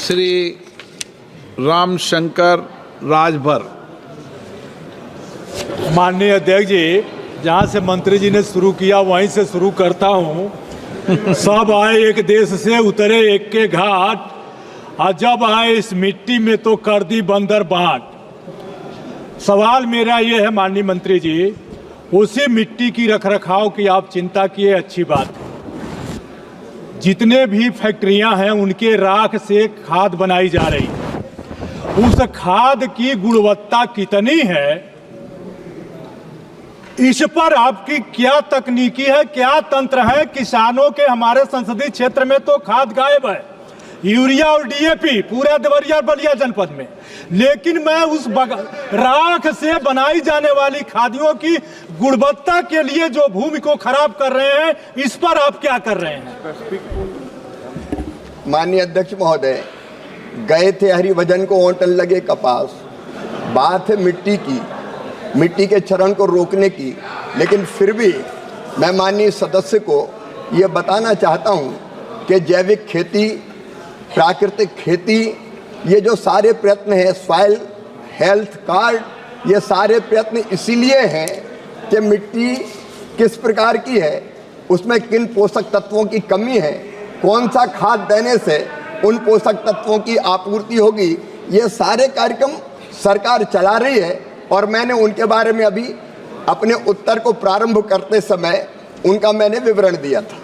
श्री राम शंकर राजभर। माननीय अध्यक्ष जी, जहाँ से मंत्री जी ने शुरू किया वहीं से शुरू करता हूँ। सब आए एक देश से उतरे एक के घाट, और जब आए इस मिट्टी में तो कर दी बंदर बाट। सवाल मेरा ये है माननीय मंत्री जी, उसी मिट्टी की रखरखाव की आप चिंता किए, अच्छी बात है। जितने भी फैक्ट्रियां हैं उनके राख से खाद बनाई जा रही है। उस खाद की गुणवत्ता कितनी है, इस पर आपकी क्या तकनीकी है, क्या तंत्र है? किसानों के हमारे संसदीय क्षेत्र में तो खाद गायब है, यूरिया और डीएपी पूरे देवरिया बलिया जनपद में, लेकिन मैं उस राख से बनाई जाने वाली खादियों की गुणवत्ता के लिए जो भूमि को खराब कर रहे हैं, इस पर आप क्या कर रहे हैं? माननीय अध्यक्ष महोदय, गए थे हरिभजन को ओंटन लगे कपास। बात है मिट्टी की, मिट्टी के क्षरण को रोकने की, लेकिन फिर भी मैं माननीय सदस्य को ये बताना चाहता हूँ कि जैविक खेती, प्राकृतिक खेती, ये जो सारे प्रयत्न हैं, सॉइल हेल्थ कार्ड, ये सारे प्रयत्न इसीलिए हैं कि मिट्टी किस प्रकार की है, उसमें किन पोषक तत्वों की कमी है, कौन सा खाद देने से उन पोषक तत्वों की आपूर्ति होगी, ये सारे कार्यक्रम सरकार चला रही है। और मैंने उनके बारे में अभी अपने उत्तर को प्रारंभ करते समय उनका मैंने विवरण दिया था।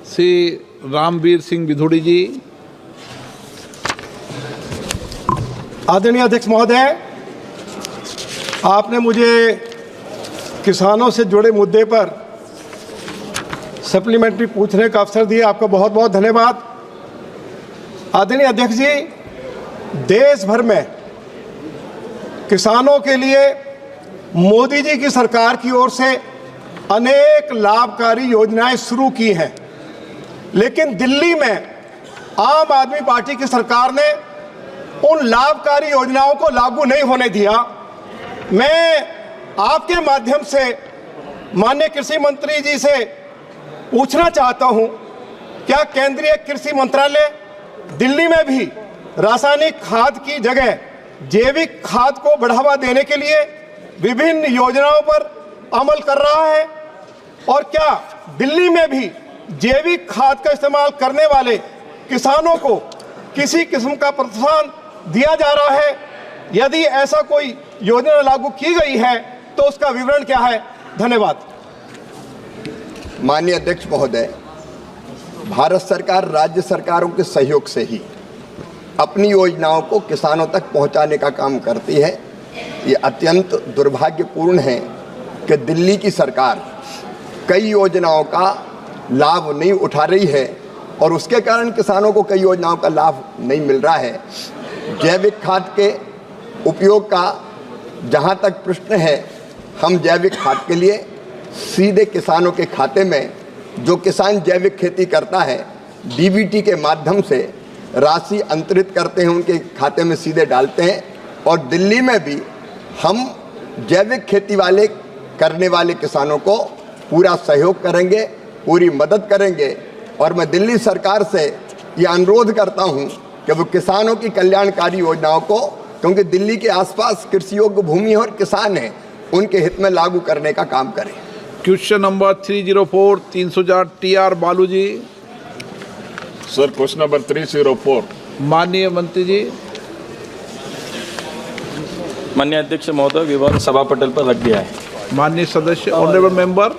श्री रामवीर सिंह विधुड़ी जी। आदरणीय अध्यक्ष महोदय, आपने मुझे किसानों से जुड़े मुद्दे पर सप्लीमेंट्री पूछने का अवसर दिया, आपका बहुत बहुत धन्यवाद। आदरणीय अध्यक्ष जी, देश भर में किसानों के लिए मोदी जी की सरकार की ओर से अनेक लाभकारी योजनाएं शुरू की हैं, लेकिन दिल्ली में आम आदमी पार्टी की सरकार ने उन लाभकारी योजनाओं को लागू नहीं होने दिया। मैं आपके माध्यम से माननीय कृषि मंत्री जी से पूछना चाहता हूं, क्या केंद्रीय कृषि मंत्रालय दिल्ली में भी रासायनिक खाद की जगह जैविक खाद को बढ़ावा देने के लिए विभिन्न योजनाओं पर अमल कर रहा है? और क्या दिल्ली में भी जैविक खाद का इस्तेमाल करने वाले किसानों को किसी किस्म का प्रोत्साहन दिया जा रहा है? यदि ऐसा कोई योजना लागू की गई है तो उसका विवरण क्या है? धन्यवाद। माननीय अध्यक्ष महोदय, भारत सरकार राज्य सरकारों के सहयोग से ही अपनी योजनाओं को किसानों तक पहुंचाने का काम करती है। ये अत्यंत दुर्भाग्यपूर्ण है कि दिल्ली की सरकार कई योजनाओं का लाभ नहीं उठा रही है और उसके कारण किसानों को कई योजनाओं का लाभ नहीं मिल रहा है। जैविक खाद के उपयोग का जहां तक प्रश्न है, हम जैविक खाद के लिए सीधे किसानों के खाते में, जो किसान जैविक खेती करता है, डीबीटी के माध्यम से राशि अंतरित करते हैं, उनके खाते में सीधे डालते हैं। और दिल्ली में भी हम जैविक खेती करने वाले किसानों को पूरा सहयोग करेंगे, पूरी मदद करेंगे। और मैं दिल्ली सरकार से ये अनुरोध करता हूँ कि वो किसानों की कल्याणकारी योजनाओं को, क्योंकि दिल्ली के आसपास कृषि योग्य भूमि और किसान हैं, उनके हित में लागू करने का काम करें। क्वेश्चन नंबर 304 304 TR बालू जी। Sir, question number 304। माननीय मंत्री जी। माननीय अध्यक्ष महोदय, विवाद सभा पटल पर रख दिया है। माननीय सदस्य ऑनरेबल मेंबर।